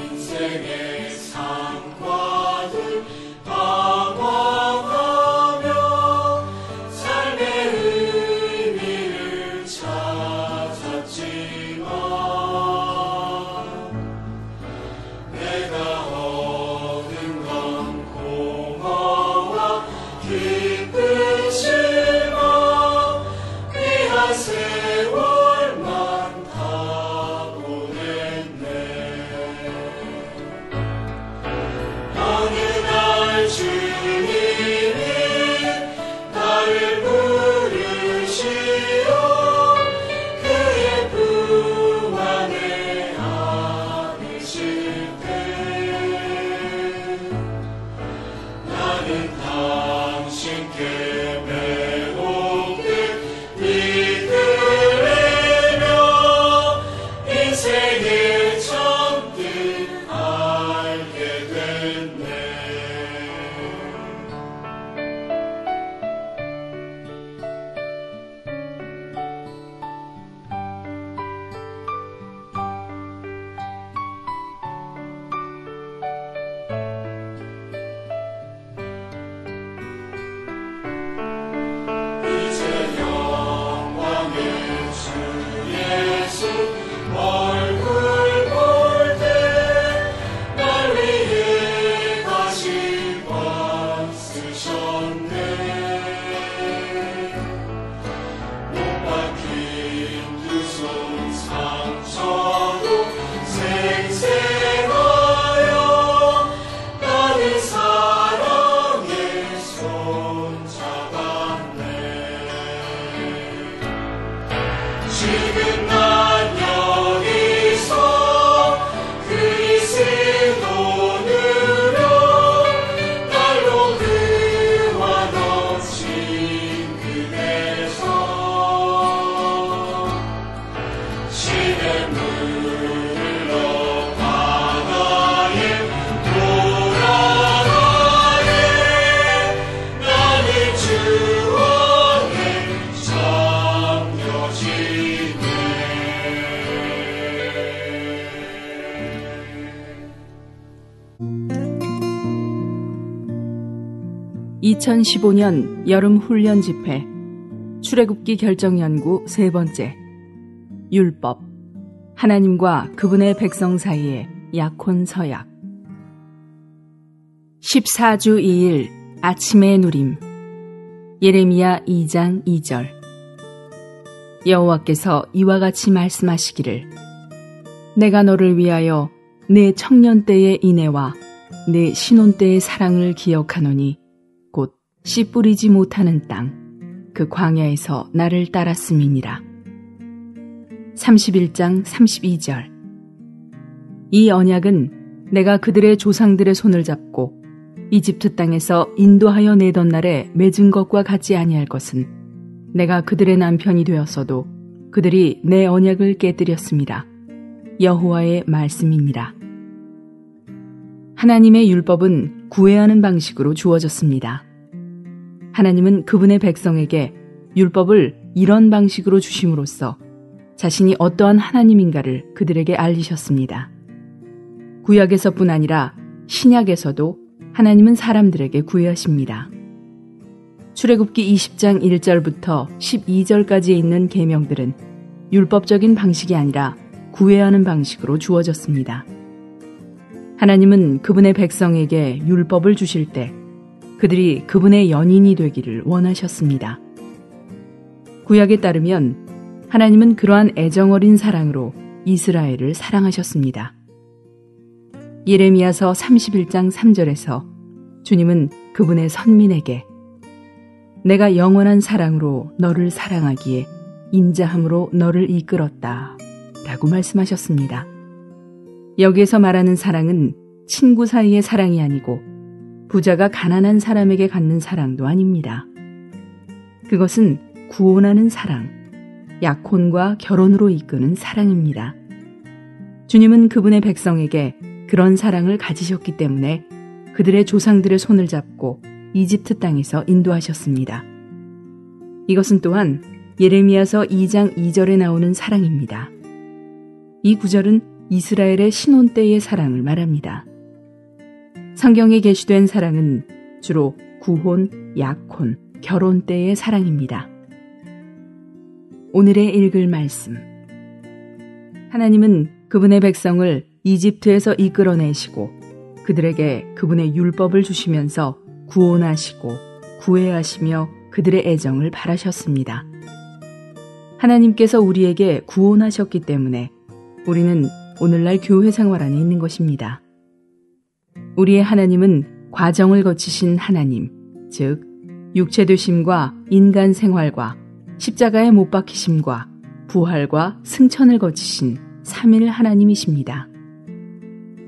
인생의 삶과는 방황하며 삶의 의미를 찾았지만 내가 얻은 건 공허와 깊은 실망, 귀한 세월만 다 보냈네. 어느 날 주님이 나를 부르시어 그의 품 안에 안으실 때 나는 당신께 매혹돼 이끌리며 인생의 참뜻 알게 됐네. '이제 영광의 주 예수 얼굴 볼 때 날 위해 다시 bar 쓰셨네. 못 박힌 두 손 상처도 생생하여 나는 사랑의 손 잡았네. 지금 난 여기서 그리스도 누려 날로 그와 넘친 그대서 시냇물을 흘러 바다에 돌아가네. 나는 주 안에 잠겨지네. 2015년 여름 훈련 집회 출애굽기 결정 연구 세 번째 율법 하나님과 그분의 백성 사이의 약혼 서약 14주 2일 아침의 누림 예레미야 2장 2절 여호와께서 이와 같이 말씀하시기를 내가 너를 위하여 내 청년 때의 인애와 내 신혼 때의 사랑을 기억하노니 곧 씨 뿌리지 못하는 땅 그 광야에서 나를 따랐음이니라. 31장 32절 이 언약은 내가 그들의 조상들의 손을 잡고 이집트 땅에서 인도하여 내던 날에 맺은 것과 같지 아니할 것은 내가 그들의 남편이 되었어도 그들이 내 언약을 깨뜨렸습니다. 여호와의 말씀이니라. 하나님의 율법은 구애하는 방식으로 주어졌습니다. 하나님은 그분의 백성에게 율법을 이런 방식으로 주심으로써 자신이 어떠한 하나님인가를 그들에게 알리셨습니다. 구약에서뿐 아니라 신약에서도 하나님은 사람들에게 구애하십니다. 출애굽기 20장 1절부터 12절까지에 있는 계명들은 율법적인 방식이 아니라 구애하는 방식으로 주어졌습니다. 하나님은 그분의 백성에게 율법을 주실 때 그들이 그분의 연인이 되기를 원하셨습니다. 구약에 따르면 하나님은 그러한 애정어린 사랑으로 이스라엘을 사랑하셨습니다. 예레미야서 31장 3절에서 주님은 그분의 선민에게 내가 영원한 사랑으로 너를 사랑하기에 인자함으로 너를 이끌었다 라고 말씀하셨습니다. 여기에서 말하는 사랑은 친구 사이의 사랑이 아니고 부자가 가난한 사람에게 갖는 사랑도 아닙니다. 그것은 구원하는 사랑, 약혼과 결혼으로 이끄는 사랑입니다. 주님은 그분의 백성에게 그런 사랑을 가지셨기 때문에 그들의 조상들의 손을 잡고 이집트 땅에서 인도하셨습니다. 이것은 또한 예레미야서 2장 2절에 나오는 사랑입니다. 이 구절은 이스라엘의 신혼 때의 사랑을 말합니다. 성경에 게시된 사랑은 주로 구혼, 약혼, 결혼 때의 사랑입니다. 오늘의 읽을 말씀. 하나님은 그분의 백성을 이집트에서 이끌어내시고 그들에게 그분의 율법을 주시면서 구원하시고 구애하시며 그들의 애정을 바라셨습니다. 하나님께서 우리에게 구원하셨기 때문에 우리는 오늘날 교회 생활 안에 있는 것입니다. 우리의 하나님은 과정을 거치신 하나님, 즉 육체되심과 인간 생활과 십자가에 못 박히심과 부활과 승천을 거치신 삼일 하나님이십니다.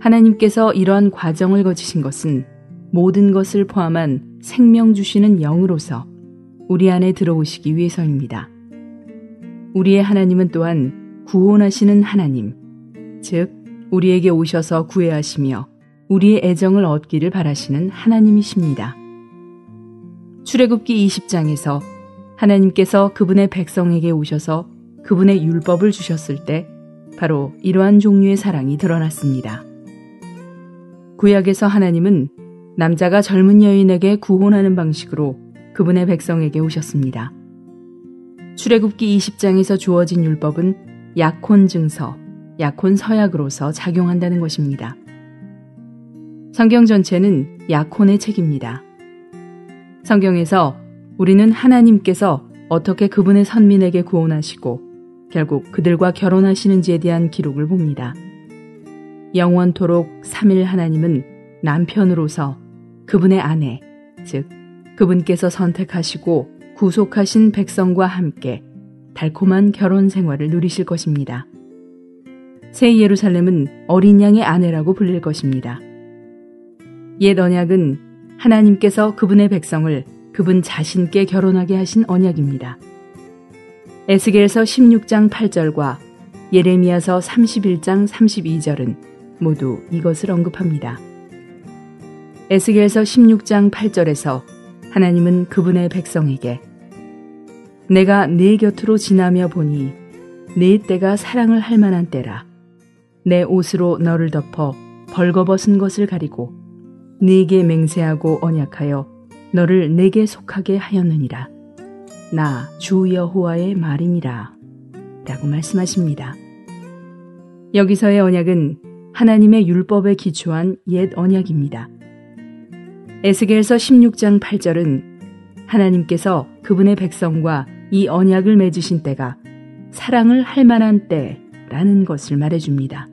하나님께서 이러한 과정을 거치신 것은 모든 것을 포함한 생명 주시는 영으로서 우리 안에 들어오시기 위해서입니다. 우리의 하나님은 또한 구원하시는 하나님, 즉 우리에게 오셔서 구애하시며 우리의 애정을 얻기를 바라시는 하나님이십니다. 출애굽기 20장에서 하나님께서 그분의 백성에게 오셔서 그분의 율법을 주셨을 때 바로 이러한 종류의 사랑이 드러났습니다. 구약에서 하나님은 남자가 젊은 여인에게 구혼하는 방식으로 그분의 백성에게 오셨습니다. 출애굽기 20장에서 주어진 율법은 약혼 증서, 약혼 서약으로서 작용한다는 것입니다. 성경 전체는 약혼의 책입니다. 성경에서 우리는 하나님께서 어떻게 그분의 선민에게 구원하시고 결국 그들과 결혼하시는지에 대한 기록을 봅니다. 영원토록 삼일 하나님은 남편으로서 그분의 아내, 즉 그분께서 선택하시고 구속하신 백성과 함께 달콤한 결혼 생활을 누리실 것입니다. 새 예루살렘은 어린 양의 아내라고 불릴 것입니다. 옛 언약은 하나님께서 그분의 백성을 그분 자신께 결혼하게 하신 언약입니다. 에스겔서 16장 8절과 예레미야서 31장 32절은 모두 이것을 언급합니다. 에스겔서 16장 8절에서 하나님은 그분의 백성에게 내가 네 곁으로 지나며 보니 네 때가 사랑을 할 만한 때라. 내 옷으로 너를 덮어 벌거벗은 것을 가리고 네게 맹세하고 언약하여 너를 내게 속하게 하였느니라. 나 주 여호와의 말이니라. 라고 말씀하십니다. 여기서의 언약은 하나님의 율법에 기초한 옛 언약입니다. 에스겔서 16장 8절은 하나님께서 그분의 백성과 이 언약을 맺으신 때가 사랑을 할 만한 때라는 것을 말해줍니다.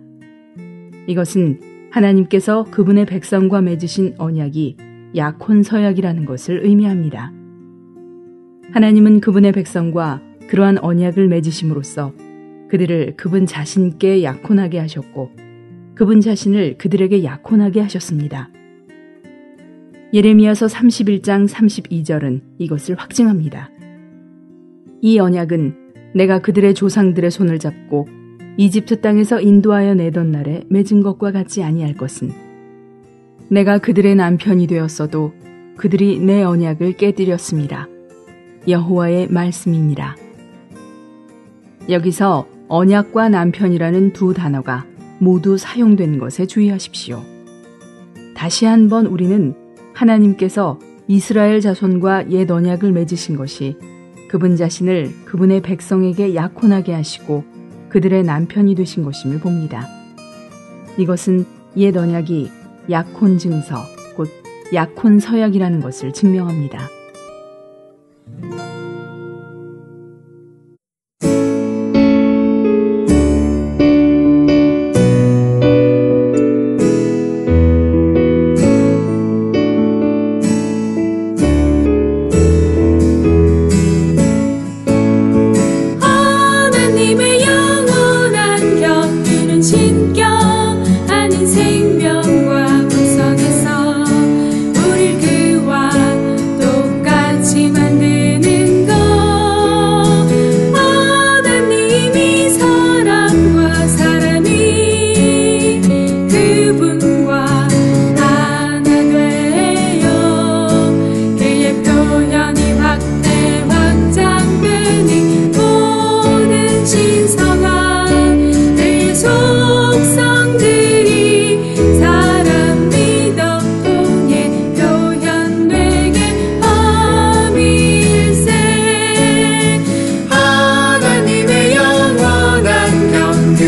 이것은 하나님께서 그분의 백성과 맺으신 언약이 약혼 서약이라는 것을 의미합니다. 하나님은 그분의 백성과 그러한 언약을 맺으심으로써 그들을 그분 자신께 약혼하게 하셨고 그분 자신을 그들에게 약혼하게 하셨습니다. 예레미야서 31장 32절은 이것을 확증합니다. 이 언약은 내가 그들의 조상들의 손을 잡고 이집트 땅에서 인도하여 내던 날에 맺은 것과 같지 아니할 것은 내가 그들의 남편이 되었어도 그들이 내 언약을 깨뜨렸습니다. 여호와의 말씀이니라. 여기서 언약과 남편이라는 두 단어가 모두 사용된 것에 주의하십시오. 다시 한번 우리는 하나님께서 이스라엘 자손과 옛 언약을 맺으신 것이 그분 자신을 그분의 백성에게 약혼하게 하시고 그들의 남편이 되신 것임을 봅니다. 이것은 옛 언약이 약혼 증서, 곧 약혼 서약이라는 것을 증명합니다. 생명과 구성해서 우릴 그와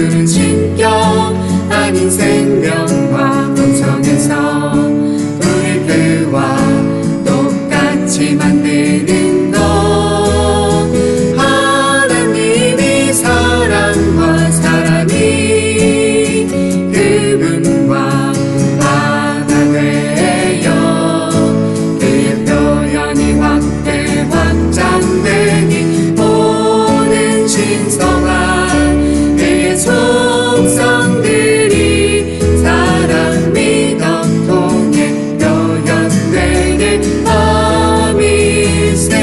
이루는 신격 아닌 생명과 본성에서 우리 그와 똑같이 만드는 것 하나님이 사랑과 사람이 그분과 하나 되어 그의 표현이 확대 확장되니 모든 신성한 그의 속성들이 사랑 믿음 통해 표현되게 함일세.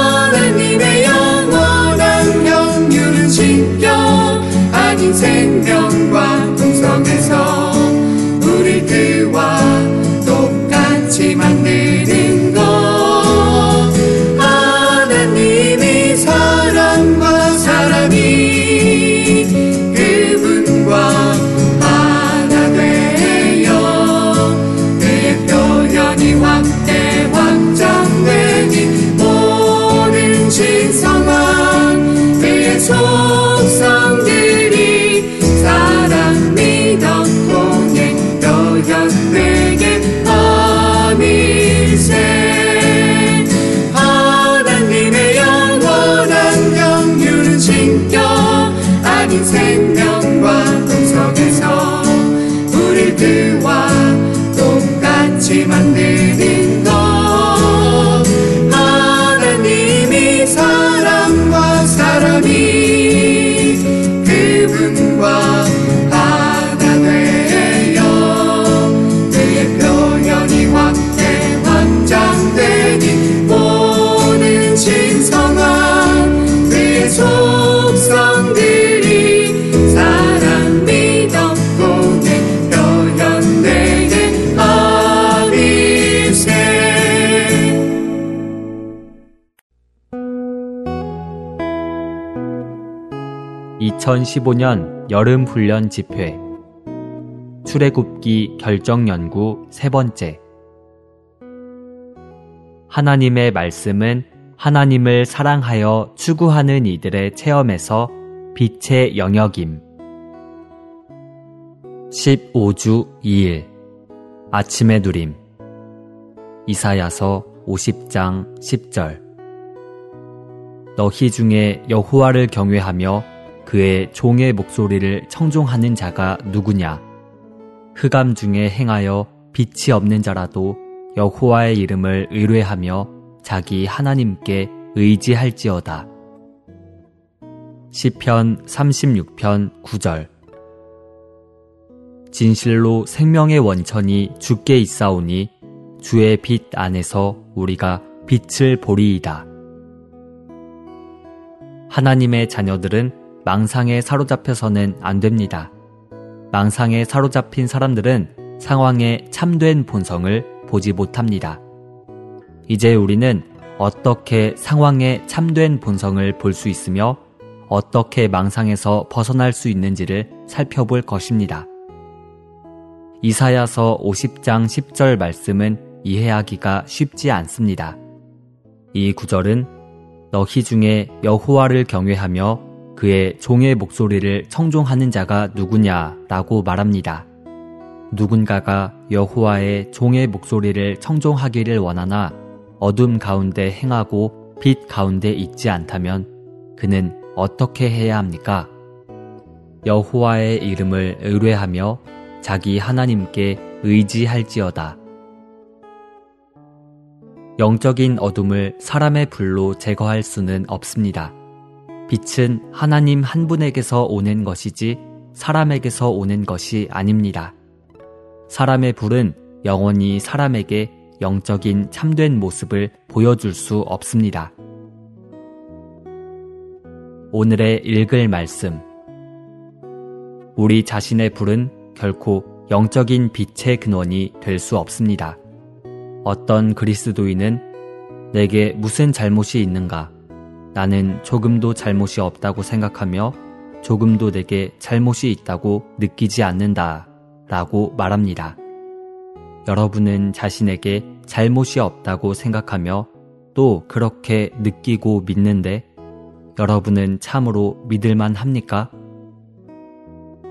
하나님의 영원한 경륜은 신격 아닌 생명과 본성에서 우리 그와 똑같이 만드는 것 하나님이 사랑과 사람이 그분과 하나 되어 그의 표현이 확대 확장되니 모든 신성한 그의 속성들이 사랑 믿음 통해 표현되게 함일세. 하나님의 영원한 경륜은 신격 아닌 생명과 본성에서 우리 그와 똑같이 만드는 것 하나님이 사랑과 사람이 그분과 하나 되어 그의 표현이 확대 확장되니 모든 신성한 그의 속성들이 사랑 믿음 통해 표현되게 함일세. 2015년 여름 훈련 집회 출애굽기 결정 연구 세 번째. 하나님의 말씀은 하나님을 사랑하여 추구하는 이들의 체험에서 빛의 영역임. 15주 2일 아침의 누림. 이사야서 50장 10절. 너희 중에 여호와를 경외하며 그의 종의 목소리를 청종하는 자가 누구냐? 흑암 중에 행하여 빛이 없는 자라도 여호와의 이름을 의뢰하며 자기 하나님께 의지할지어다. 시편 36편 9절. 진실로 생명의 원천이 주께 있사오니 주의 빛 안에서 우리가 빛을 보리이다. 하나님의 자녀들은 망상에 사로잡혀서는 안 됩니다. 망상에 사로잡힌 사람들은 상황의 참된 본성을 보지 못합니다. 이제 우리는 어떻게 상황의 참된 본성을 볼 수 있으며 어떻게 망상에서 벗어날 수 있는지를 살펴볼 것입니다. 이사야서 50장 10절 말씀은 이해하기가 쉽지 않습니다. 이 구절은 너희 중에 여호와를 경외하며 그의 종의 목소리를 청종하는 자가 누구냐라고 말합니다. 누군가가 여호와의 종의 목소리를 청종하기를 원하나 어둠 가운데 행하고 빛 가운데 있지 않다면 그는 어떻게 해야 합니까? 여호와의 이름을 의뢰하며 자기 하나님께 의지할지어다. 영적인 어둠을 사람의 불로 제거할 수는 없습니다. 빛은 하나님 한 분에게서 오는 것이지 사람에게서 오는 것이 아닙니다. 사람의 불은 영원히 사람에게 영적인 참된 모습을 보여줄 수 없습니다. 오늘의 읽을 말씀. 우리 자신의 불은 결코 영적인 빛의 근원이 될 수 없습니다. 어떤 그리스도인은 내게 무슨 잘못이 있는가? 나는 조금도 잘못이 없다고 생각하며 조금도 내게 잘못이 있다고 느끼지 않는다 라고 말합니다. 여러분은 자신에게 잘못이 없다고 생각하며 또 그렇게 느끼고 믿는데 여러분은 참으로 믿을만 합니까?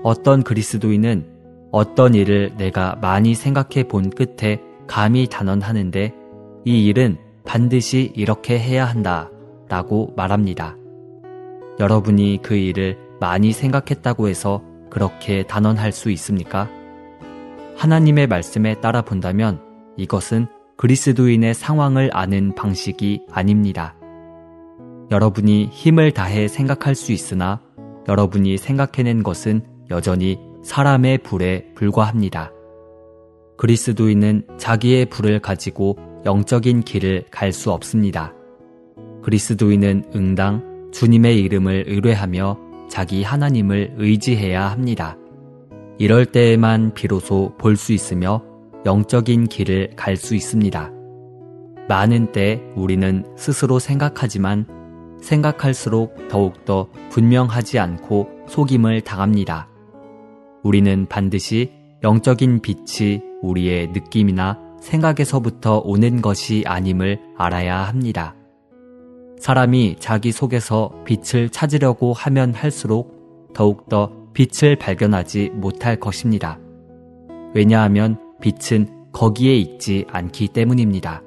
어떤 그리스도인은 어떤 일을 내가 많이 생각해 본 끝에 감히 단언하는데 이 일은 반드시 이렇게 해야 한다 라고 말합니다. 여러분이 그 일을 많이 생각했다고 해서 그렇게 단언할 수 있습니까? 하나님의 말씀에 따라 본다면 이것은 그리스도인의 상황을 아는 방식이 아닙니다. 여러분이 힘을 다해 생각할 수 있으나 여러분이 생각해낸 것은 여전히 사람의 불에 불과합니다. 그리스도인은 자기의 불을 가지고 영적인 길을 갈 수 없습니다. 그리스도인은 응당 주님의 이름을 의뢰하며 자기 하나님을 의지해야 합니다. 이럴 때에만 비로소 볼 수 있으며 영적인 길을 갈 수 있습니다. 많은 때 우리는 스스로 생각하지만 생각할수록 더욱더 분명하지 않고 속임을 당합니다. 우리는 반드시 영적인 빛이 우리의 느낌이나 생각에서부터 오는 것이 아님을 알아야 합니다. 사람이 자기 속에서 빛을 찾으려고 하면 할수록 더욱더 빛을 발견하지 못할 것입니다. 왜냐하면 빛은 거기에 있지 않기 때문입니다.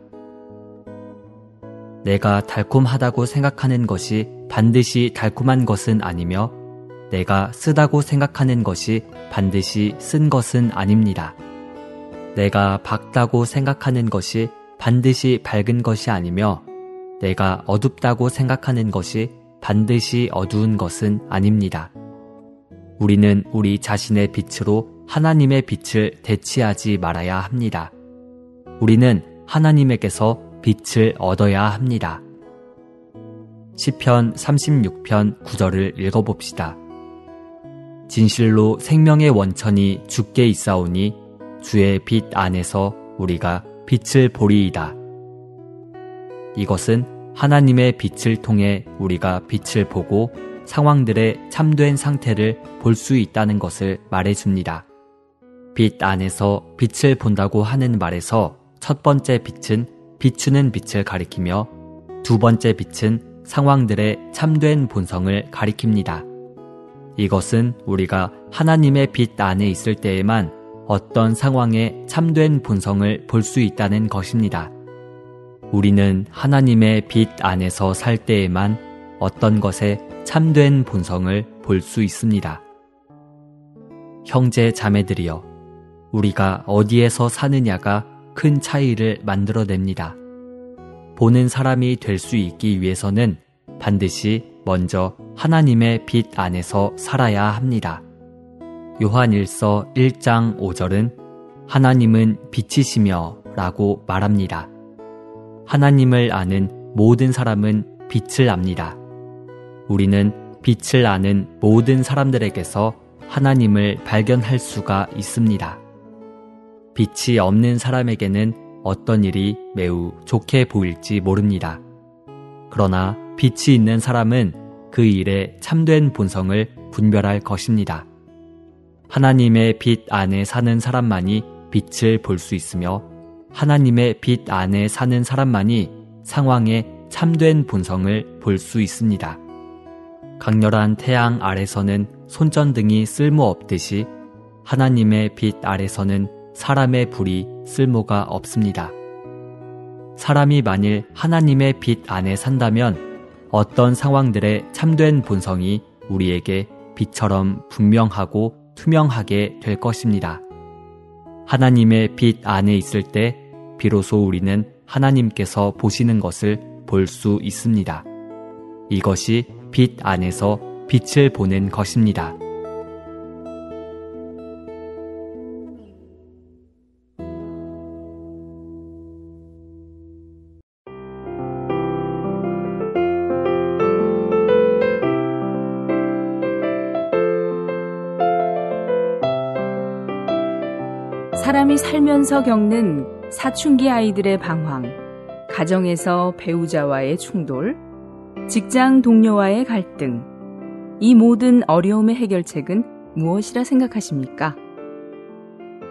내가 달콤하다고 생각하는 것이 반드시 달콤한 것은 아니며 내가 쓰다고 생각하는 것이 반드시 쓴 것은 아닙니다. 내가 밝다고 생각하는 것이 반드시 밝은 것이 아니며 내가 어둡다고 생각하는 것이 반드시 어두운 것은 아닙니다. 우리는 우리 자신의 빛으로 하나님의 빛을 대치하지 말아야 합니다. 우리는 하나님에게서 빛을 얻어야 합니다. 시편 36편 9절을 읽어봅시다. 진실로 생명의 원천이 주께 있사오니 주의 빛 안에서 우리가 빛을 보리이다. 이것은 하나님의 빛을 통해 우리가 빛을 보고 상황들의 참된 상태를 볼 수 있다는 것을 말해줍니다. 빛 안에서 빛을 본다고 하는 말에서 첫 번째 빛은 비추는 빛을 가리키며 두 번째 빛은 상황들의 참된 본성을 가리킵니다. 이것은 우리가 하나님의 빛 안에 있을 때에만 어떤 상황의 참된 본성을 볼 수 있다는 것입니다. 우리는 하나님의 빛 안에서 살 때에만 어떤 것의 참된 본성을 볼 수 있습니다. 형제 자매들이여, 우리가 어디에서 사느냐가 큰 차이를 만들어냅니다. 보는 사람이 될 수 있기 위해서는 반드시 먼저 하나님의 빛 안에서 살아야 합니다. 요한일서 1장 5절은 하나님은 빛이시며 라고 말합니다. 하나님을 아는 모든 사람은 빛을 압니다. 우리는 빛을 아는 모든 사람들에게서 하나님을 발견할 수가 있습니다. 빛이 없는 사람에게는 어떤 일이 매우 좋게 보일지 모릅니다. 그러나 빛이 있는 사람은 그 일의 참된 본성을 분별할 것입니다. 하나님의 빛 안에 사는 사람만이 빛을 볼 수 있으며 하나님의 빛 안에 사는 사람만이 상황의 참된 본성을 볼 수 있습니다. 강렬한 태양 아래서는 손전등이 쓸모없듯이 하나님의 빛 아래서는 사람의 불이 쓸모가 없습니다. 사람이 만일 하나님의 빛 안에 산다면 어떤 상황들의 참된 본성이 우리에게 빛처럼 분명하고 투명하게 될 것입니다. 하나님의 빛 안에 있을 때 비로소 우리는 하나님께서 보시는 것을 볼 수 있습니다. 이것이 빛 안에서 빛을 보는 것입니다. 사람이 살면서 겪는 사춘기 아이들의 방황, 가정에서 배우자와의 충돌, 직장 동료와의 갈등, 이 모든 어려움의 해결책은 무엇이라 생각하십니까?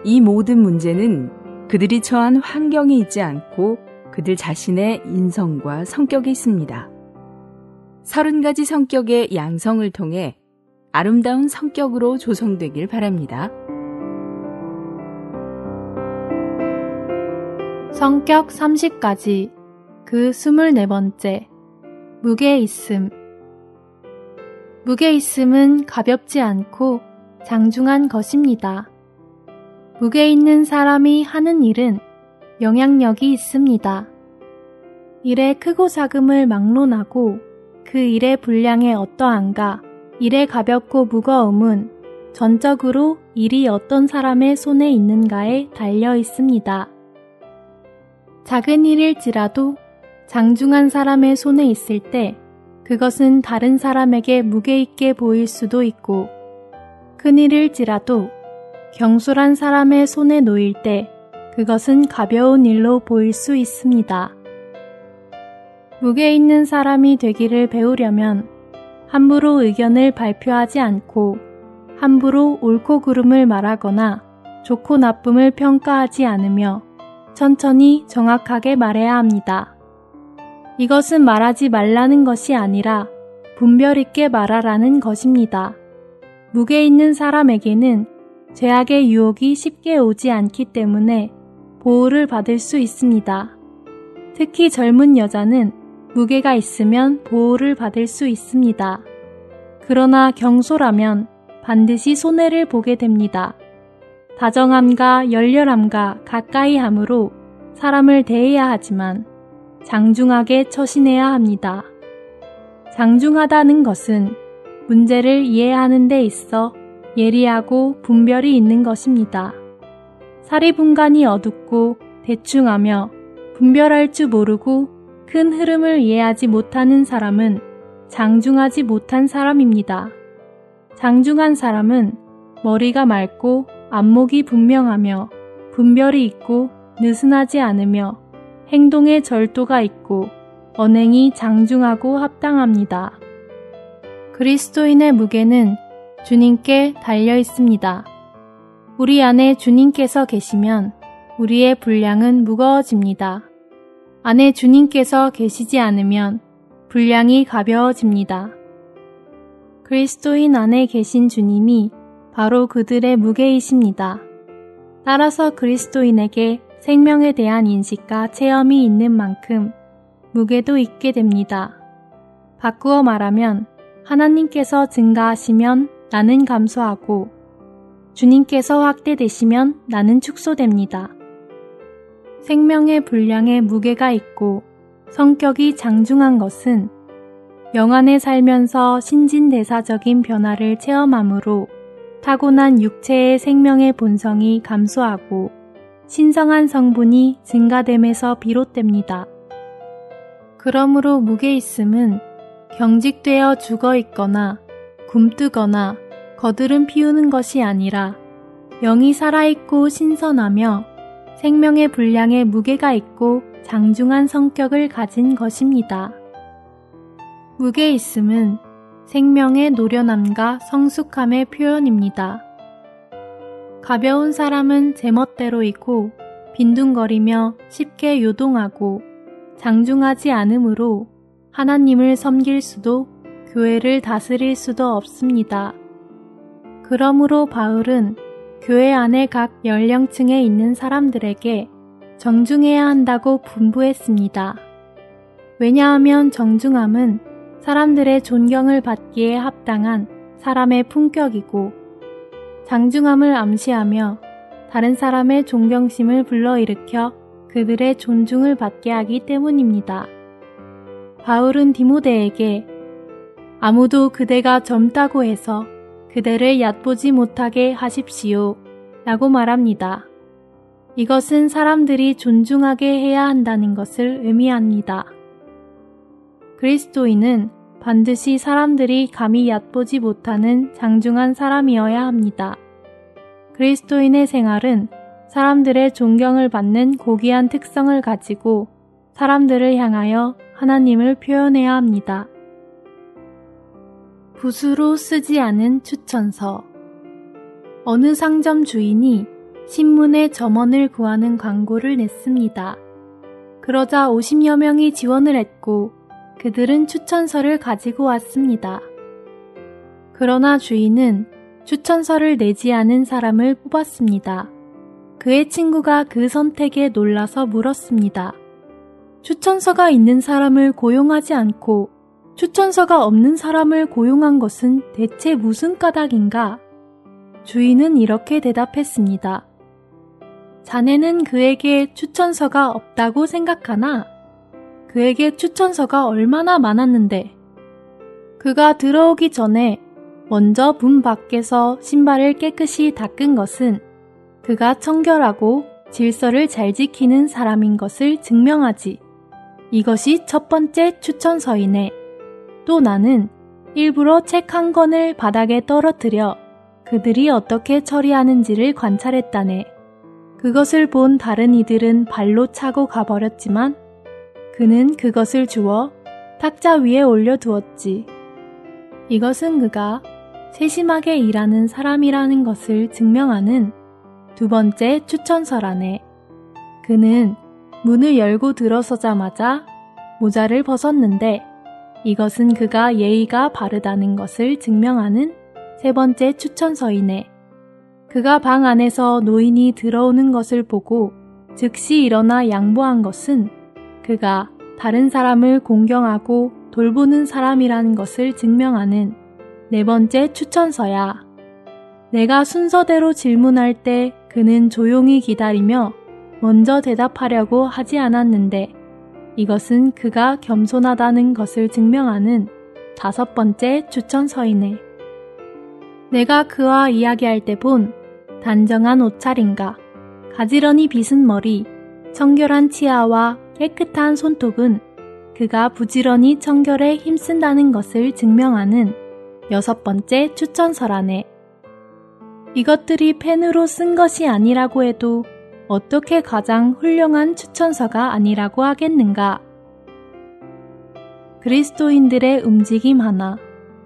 이 모든 문제는 그들이 처한 환경에 있지 않고 그들 자신의 인성과 성격에 있습니다. 30가지 성격의 양성을 통해 아름다운 성격으로 조성되길 바랍니다. 성격 30가지 그 24번째 무게 있음. 무게 있음은 가볍지 않고 장중한 것입니다. 무게 있는 사람이 하는 일은 영향력이 있습니다. 일의 크고 작음을 막론하고 그 일의 분량에 어떠한가, 일의 가볍고 무거움은 전적으로 일이 어떤 사람의 손에 있는가에 달려 있습니다. 작은 일일지라도 장중한 사람의 손에 있을 때 그것은 다른 사람에게 무게 있게 보일 수도 있고, 큰 일일지라도 경솔한 사람의 손에 놓일 때 그것은 가벼운 일로 보일 수 있습니다. 무게 있는 사람이 되기를 배우려면 함부로 의견을 발표하지 않고 함부로 옳고 그름을 말하거나 좋고 나쁨을 평가하지 않으며 천천히 정확하게 말해야 합니다. 이것은 말하지 말라는 것이 아니라 분별 있게 말하라는 것입니다. 무게 있는 사람에게는 죄악의 유혹이 쉽게 오지 않기 때문에 보호를 받을 수 있습니다. 특히 젊은 여자는 무게가 있으면 보호를 받을 수 있습니다. 그러나 경솔하면 반드시 손해를 보게 됩니다. 다정함과 열렬함과 가까이 함으로 사람을 대해야 하지만 장중하게 처신해야 합니다. 장중하다는 것은 문제를 이해하는 데 있어 예리하고 분별이 있는 것입니다. 사리분간이 어둡고 대충하며 분별할 줄 모르고 큰 흐름을 이해하지 못하는 사람은 장중하지 못한 사람입니다. 장중한 사람은 머리가 맑고 안목이 분명하며 분별이 있고 느슨하지 않으며 행동에 절도가 있고 언행이 장중하고 합당합니다. 그리스도인의 무게는 주님께 달려 있습니다. 우리 안에 주님께서 계시면 우리의 분량은 무거워집니다. 안에 주님께서 계시지 않으면 분량이 가벼워집니다. 그리스도인 안에 계신 주님이 바로 그들의 무게이십니다. 따라서 그리스도인에게 생명에 대한 인식과 체험이 있는 만큼 무게도 있게 됩니다. 바꾸어 말하면 하나님께서 증가하시면 나는 감소하고 주님께서 확대되시면 나는 축소됩니다. 생명의 분량에 무게가 있고 성격이 장중한 것은 영안에 살면서 신진대사적인 변화를 체험함으로 타고난 육체의 생명의 본성이 감소하고 신성한 성분이 증가됨에서 비롯됩니다. 그러므로 무게 있음은 경직되어 죽어 있거나 굼뜨거나 거드름 피우는 것이 아니라 영이 살아있고 신선하며 생명의 분량에 무게가 있고 장중한 성격을 가진 것입니다. 무게 있음은 생명의 노련함과 성숙함의 표현입니다. 가벼운 사람은 제멋대로이고 빈둥거리며 쉽게 요동하고 장중하지 않으므로 하나님을 섬길 수도 교회를 다스릴 수도 없습니다. 그러므로 바울은 교회 안의 각 연령층에 있는 사람들에게 정중해야 한다고 분부했습니다. 왜냐하면 정중함은 사람들의 존경을 받기에 합당한 사람의 품격이고 장중함을 암시하며 다른 사람의 존경심을 불러일으켜 그들의 존중을 받게 하기 때문입니다. 바울은 디모데에게 아무도 그대가 젊다고 해서 그대를 얕보지 못하게 하십시오 라고 말합니다. 이것은 사람들이 존중하게 해야 한다는 것을 의미합니다. 그리스도인은 반드시 사람들이 감히 얕보지 못하는 장중한 사람이어야 합니다. 그리스도인의 생활은 사람들의 존경을 받는 고귀한 특성을 가지고 사람들을 향하여 하나님을 표현해야 합니다. 붓으로 쓰지 않은 추천서. 어느 상점 주인이 신문에 점원을 구하는 광고를 냈습니다. 그러자 50여 명이 지원을 했고 그들은 추천서를 가지고 왔습니다. 그러나 주인은 추천서를 내지 않은 사람을 뽑았습니다. 그의 친구가 그 선택에 놀라서 물었습니다. 추천서가 있는 사람을 고용하지 않고 추천서가 없는 사람을 고용한 것은 대체 무슨 까닭인가? 주인은 이렇게 대답했습니다. 자네는 그에게 추천서가 없다고 생각하나? 그에게 추천서가 얼마나 많았는데. 그가 들어오기 전에 먼저 문 밖에서 신발을 깨끗이 닦은 것은 그가 청결하고 질서를 잘 지키는 사람인 것을 증명하지. 이것이 첫 번째 추천서이네. 또 나는 일부러 책 한 권을 바닥에 떨어뜨려 그들이 어떻게 처리하는지를 관찰했다네. 그것을 본 다른 이들은 발로 차고 가버렸지만 그는 그것을 주워 탁자 위에 올려두었지. 이것은 그가 세심하게 일하는 사람이라는 것을 증명하는 두 번째 추천서라네. 그는 문을 열고 들어서자마자 모자를 벗었는데 이것은 그가 예의가 바르다는 것을 증명하는 세 번째 추천서이네. 그가 방 안에서 노인이 들어오는 것을 보고 즉시 일어나 양보한 것은 그가 다른 사람을 공경하고 돌보는 사람이라는 것을 증명하는 네 번째 추천서야. 내가 순서대로 질문할 때 그는 조용히 기다리며 먼저 대답하려고 하지 않았는데 이것은 그가 겸손하다는 것을 증명하는 다섯 번째 추천서이네. 내가 그와 이야기할 때 본 단정한 옷차림과 가지런히 빗은 머리, 청결한 치아와 깨끗한 손톱은 그가 부지런히 청결에 힘쓴다는 것을 증명하는 여섯 번째 추천서라네. 이것들이 펜으로 쓴 것이 아니라고 해도 어떻게 가장 훌륭한 추천서가 아니라고 하겠는가? 그리스도인들의 움직임 하나,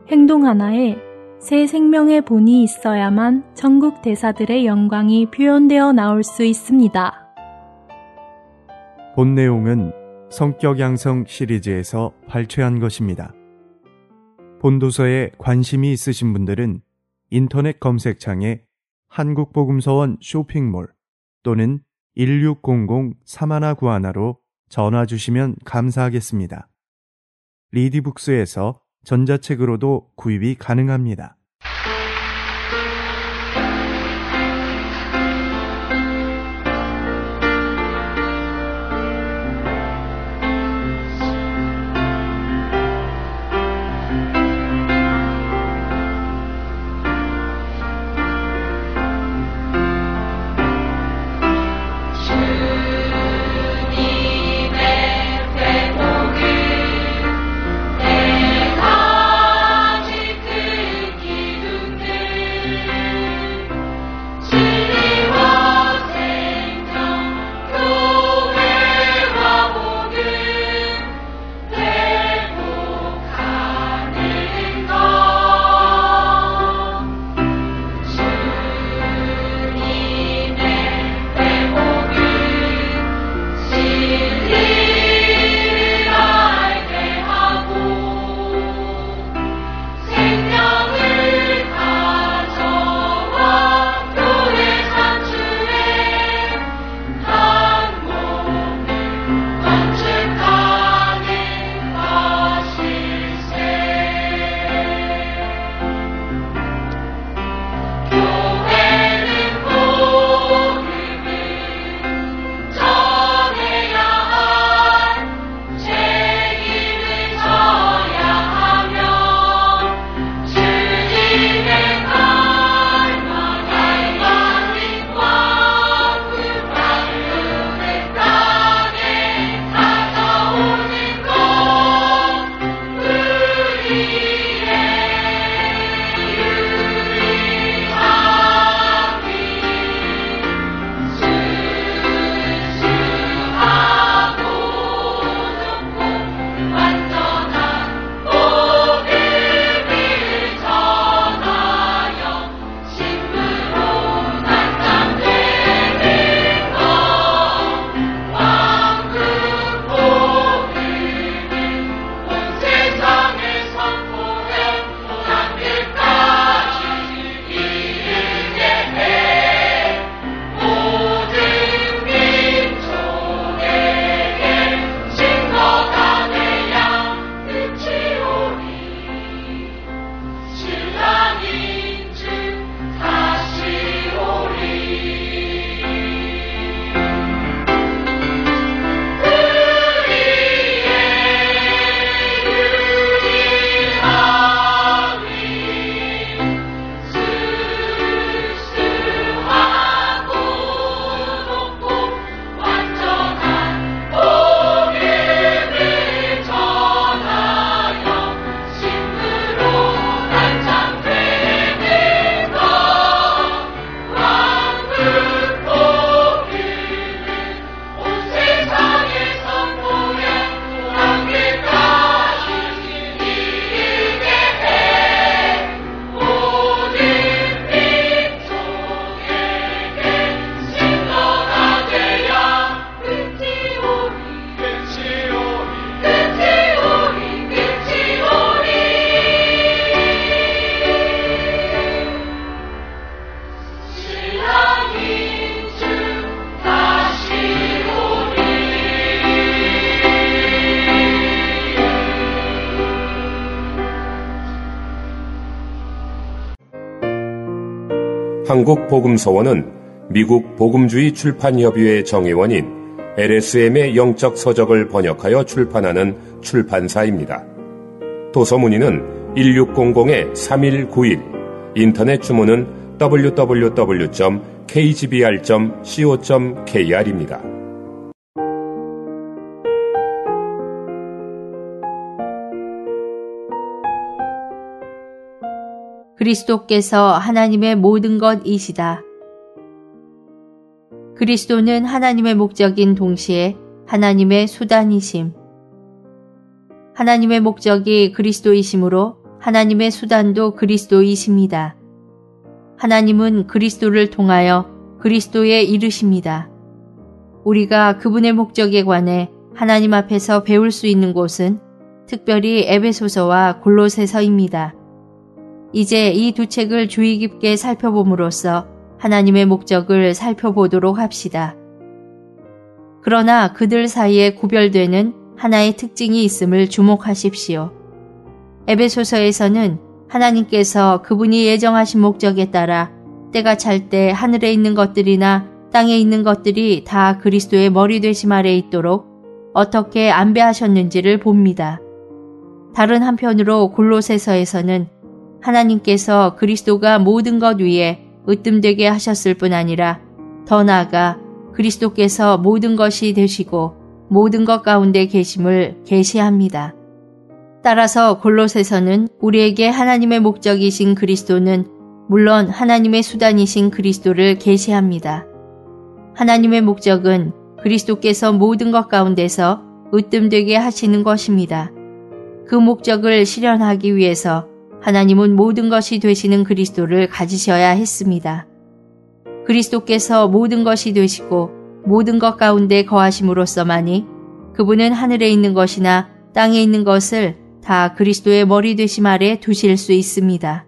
행동 하나에 새 생명의 본이 있어야만 천국 대사들의 영광이 표현되어 나올 수 있습니다. 본 내용은 성격 양성 시리즈에서 발췌한 것입니다. 본도서에 관심이 있으신 분들은 인터넷 검색창에 한국복음서원 쇼핑몰 또는 1600-3191로 전화 주시면 감사하겠습니다. 리디북스에서 전자책으로도 구입이 가능합니다. 내가 지키기 한국복음서원은 미국 복음주의 출판협의회 정회원인 LSM의 영적 서적을 번역하여 출판하는 출판사입니다. 도서 문의는 1600-3191, 인터넷 주문은 www.kgbr.co.kr입니다. 그리스도께서 하나님의 모든 것이시다. 그리스도는 하나님의 목적인 동시에 하나님의 수단이심. 하나님의 목적이 그리스도이심으로 하나님의 수단도 그리스도이십니다. 하나님은 그리스도를 통하여 그리스도에 이르십니다. 우리가 그분의 목적에 관해 하나님 앞에서 배울 수 있는 곳은 특별히 에베소서와 골로새서입니다. 이제 이 두 책을 주의 깊게 살펴봄으로써 하나님의 목적을 살펴보도록 합시다. 그러나 그들 사이에 구별되는 하나의 특징이 있음을 주목하십시오. 에베소서에서는 하나님께서 그분이 예정하신 목적에 따라 때가 찰 때 하늘에 있는 것들이나 땅에 있는 것들이 다 그리스도의 머리 되심 아래 있도록 어떻게 안배하셨는지를 봅니다. 다른 한편으로 골로새서에서는 하나님께서 그리스도가 모든 것 위에 으뜸되게 하셨을 뿐 아니라 더 나아가 그리스도께서 모든 것이 되시고 모든 것 가운데 계심을 계시합니다. 따라서 골로새서는 우리에게 하나님의 목적이신 그리스도는 물론 하나님의 수단이신 그리스도를 계시합니다. 하나님의 목적은 그리스도께서 모든 것 가운데서 으뜸되게 하시는 것입니다. 그 목적을 실현하기 위해서 하나님은 모든 것이 되시는 그리스도를 가지셔야 했습니다. 그리스도께서 모든 것이 되시고 모든 것 가운데 거하심으로써만이 그분은 하늘에 있는 것이나 땅에 있는 것을 다 그리스도의 머리 되심 아래 두실 수 있습니다.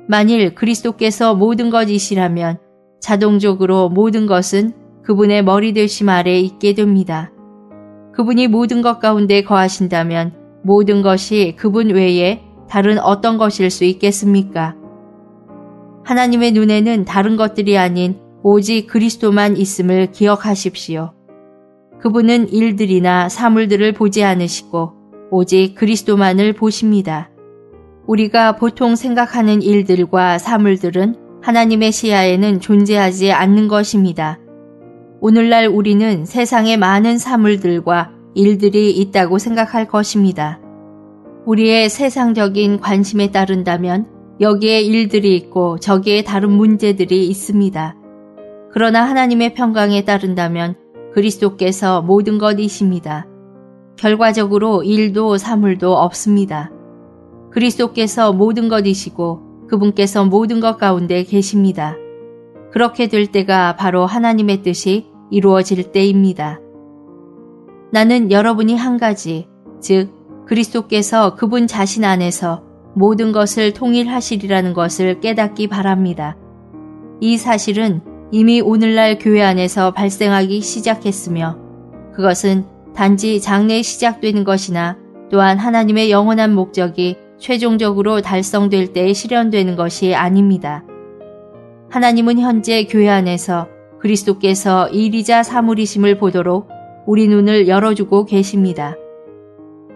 만일 그리스도께서 모든 것이시라면 자동적으로 모든 것은 그분의 머리 되심 아래 있게 됩니다. 그분이 모든 것 가운데 거하신다면 모든 것이 그분 외에 다른 어떤 것일 수 있겠습니까? 하나님의 눈에는 다른 것들이 아닌 오직 그리스도만 있음을 기억하십시오. 그분은 일들이나 사물들을 보지 않으시고 오직 그리스도만을 보십니다. 우리가 보통 생각하는 일들과 사물들은 하나님의 시야에는 존재하지 않는 것입니다. 오늘날 우리는 세상에 많은 사물들과 일들이 있다고 생각할 것입니다. 우리의 세상적인 관심에 따른다면 여기에 일들이 있고 저기에 다른 문제들이 있습니다. 그러나 하나님의 평강에 따른다면 그리스도께서 모든 것이십니다. 결과적으로 일도 사물도 없습니다. 그리스도께서 모든 것이시고 그분께서 모든 것 가운데 계십니다. 그렇게 될 때가 바로 하나님의 뜻이 이루어질 때입니다. 나는 여러분이 한 가지, 즉 그리스도께서 그분 자신 안에서 모든 것을 통일하시리라는 것을 깨닫기 바랍니다. 이 사실은 이미 오늘날 교회 안에서 발생하기 시작했으며 그것은 단지 장래에 시작되는 것이나 또한 하나님의 영원한 목적이 최종적으로 달성될 때에 실현되는 것이 아닙니다. 하나님은 현재 교회 안에서 그리스도께서 일이자 사물이심을 보도록 우리 눈을 열어주고 계십니다.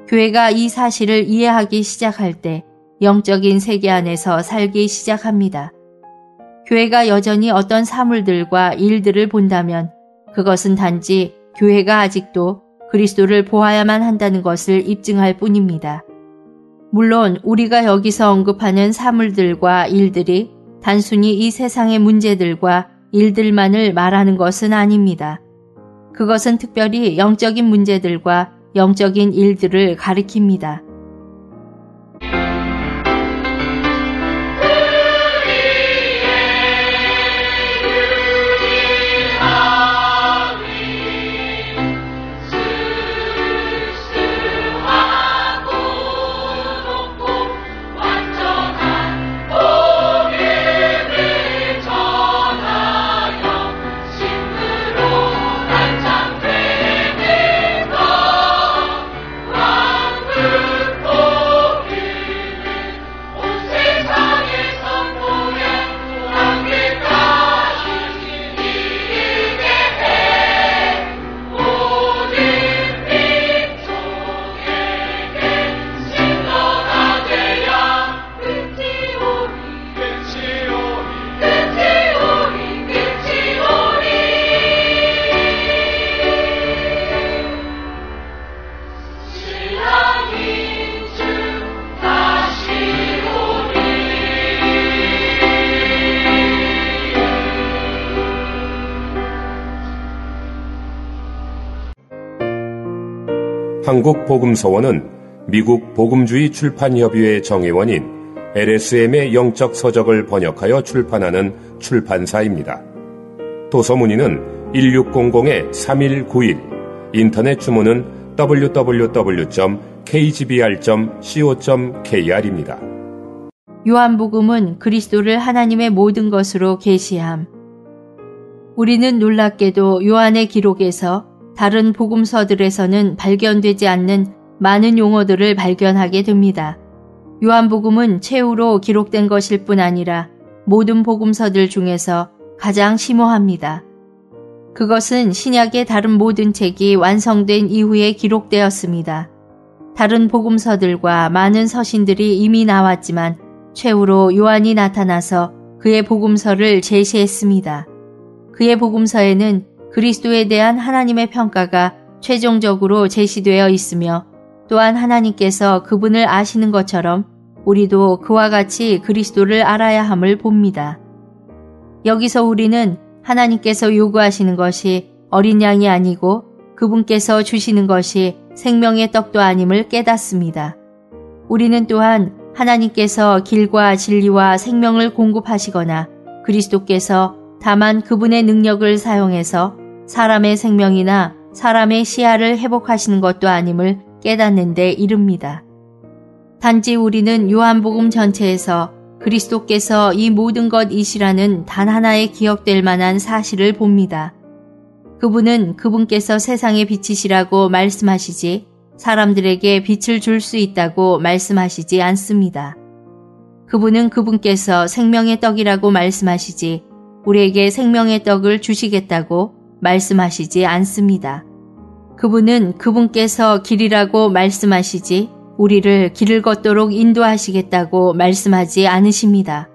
교회가 이 사실을 이해하기 시작할 때 영적인 세계 안에서 살기 시작합니다. 교회가 여전히 어떤 사물들과 일들을 본다면 그것은 단지 교회가 아직도 그리스도를 보아야만 한다는 것을 입증할 뿐입니다. 물론 우리가 여기서 언급하는 사물들과 일들이 단순히 이 세상의 문제들과 일들만을 말하는 것은 아닙니다. 그것은 특별히 영적인 문제들과 영적인 일들을 가리킵니다. 그 한국복음서원은 미국 복음주의 출판협의회 정회원인 LSM의 영적 서적을 번역하여 출판하는 출판사입니다. 도서문의는 1600-3191, 인터넷 주문은 www.kgbr.co.kr입니다. 요한복음은 그리스도를 하나님의 모든 것으로 계시함. 우리는 놀랍게도 요한의 기록에서 다른 복음서들에서는 발견되지 않는 많은 용어들을 발견하게 됩니다. 요한복음은 최후로 기록된 것일 뿐 아니라 모든 복음서들 중에서 가장 심오합니다. 그것은 신약의 다른 모든 책이 완성된 이후에 기록되었습니다. 다른 복음서들과 많은 서신들이 이미 나왔지만 최후로 요한이 나타나서 그의 복음서를 제시했습니다. 그의 복음서에는 그리스도에 대한 하나님의 평가가 최종적으로 제시되어 있으며 또한 하나님께서 그분을 아시는 것처럼 우리도 그와 같이 그리스도를 알아야 함을 봅니다. 여기서 우리는 하나님께서 요구하시는 것이 어린 양이 아니고 그분께서 주시는 것이 생명의 떡도 아님을 깨닫습니다. 우리는 또한 하나님께서 길과 진리와 생명을 공급하시거나 그리스도께서 다만 그분의 능력을 사용해서 사람의 생명이나 사람의 시야를 회복하시는 것도 아님을 깨닫는 데 이릅니다. 단지 우리는 요한복음 전체에서 그리스도께서 이 모든 것이시라는 단 하나의 기억될 만한 사실을 봅니다. 그분은 그분께서 세상의 빛이시라고 말씀하시지 사람들에게 빛을 줄 수 있다고 말씀하시지 않습니다. 그분은 그분께서 생명의 떡이라고 말씀하시지 우리에게 생명의 떡을 주시겠다고 말씀하시지 않습니다. 그분은 그분께서 길이라고 말씀하시지 우리를 길을 걷도록 인도하시겠다고 말씀하지 않으십니다.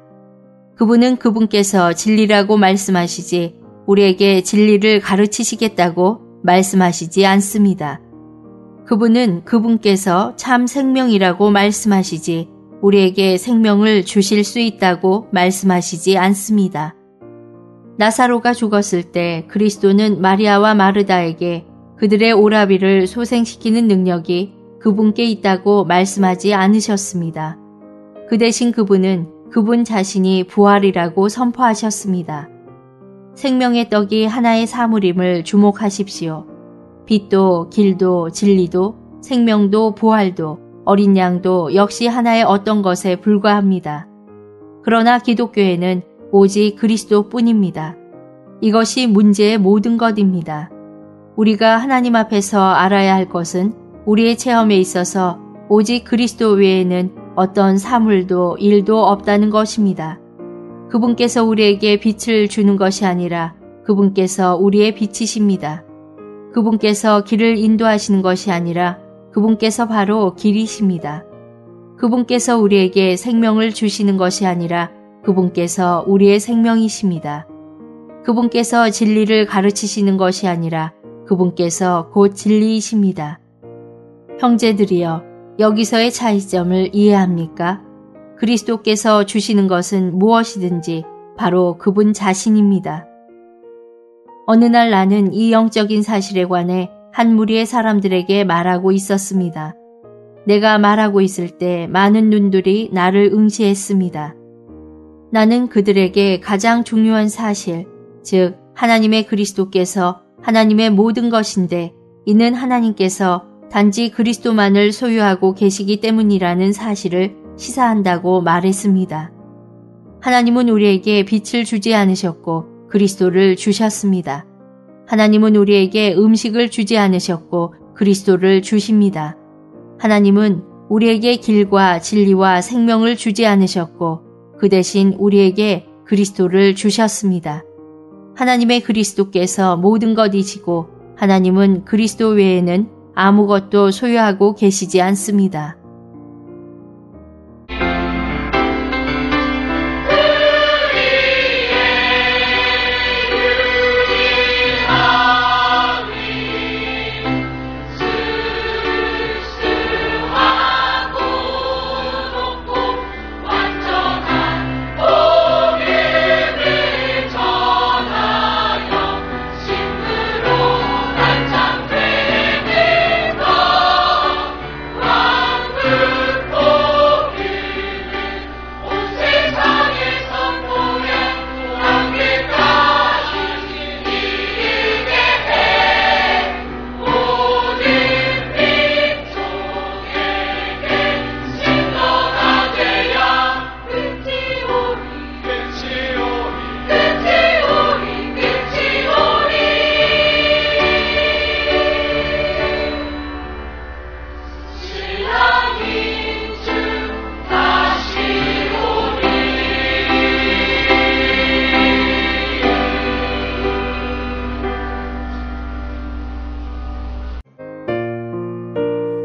그분은 그분께서 진리라고 말씀하시지 우리에게 진리를 가르치시겠다고 말씀하시지 않습니다. 그분은 그분께서 참 생명이라고 말씀하시지 우리에게 생명을 주실 수 있다고 말씀하시지 않습니다. 나사로가 죽었을 때 그리스도는 마리아와 마르다에게 그들의 오라비를 소생시키는 능력이 그분께 있다고 말씀하지 않으셨습니다. 그 대신 그분은 그분 자신이 부활이라고 선포하셨습니다. 생명의 떡이 하나의 사물임을 주목하십시오. 빛도 길도 진리도 생명도 부활도 어린 양도 역시 하나의 어떤 것에 불과합니다. 그러나 기독교에는 오직 그리스도뿐입니다. 이것이 문제의 모든 것입니다. 우리가 하나님 앞에서 알아야 할 것은 우리의 체험에 있어서 오직 그리스도 외에는 어떤 사물도 일도 없다는 것입니다. 그분께서 우리에게 빛을 주는 것이 아니라 그분께서 우리의 빛이십니다. 그분께서 길을 인도하시는 것이 아니라 그분께서 바로 길이십니다. 그분께서 우리에게 생명을 주시는 것이 아니라 그분께서 우리의 생명이십니다. 그분께서 진리를 가르치시는 것이 아니라 그분께서 곧 진리이십니다. 형제들이여, 여기서의 차이점을 이해합니까? 그리스도께서 주시는 것은 무엇이든지 바로 그분 자신입니다. 어느 날 나는 이 영적인 사실에 관해 한 무리의 사람들에게 말하고 있었습니다. 내가 말하고 있을 때 많은 눈들이 나를 응시했습니다. 나는 그들에게 가장 중요한 사실, 즉 하나님의 그리스도께서 하나님의 모든 것인데 이는 하나님께서 단지 그리스도만을 소유하고 계시기 때문이라는 사실을 시사한다고 말했습니다. 하나님은 우리에게 빛을 주지 않으셨고 그리스도를 주셨습니다. 하나님은 우리에게 음식을 주지 않으셨고 그리스도를 주십니다. 하나님은 우리에게 길과 진리와 생명을 주지 않으셨고 그 대신 우리에게 그리스도를 주셨습니다. 하나님의 그리스도께서 모든 것이시고 하나님은 그리스도 외에는 아무것도 소유하고 계시지 않습니다. 전하여 심으로 한창 되게 봐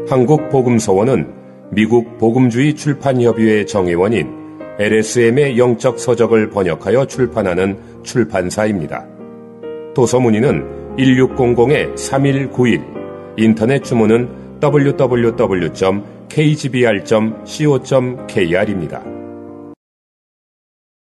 한국복음서원은 미국 복음주의 출판협의회 정회원인 LSM의 영적 서적을 번역하여 출판하는 출판사입니다. 도서문의는 1600-3191, 인터넷 주문은 www.kgbr.co.kr입니다.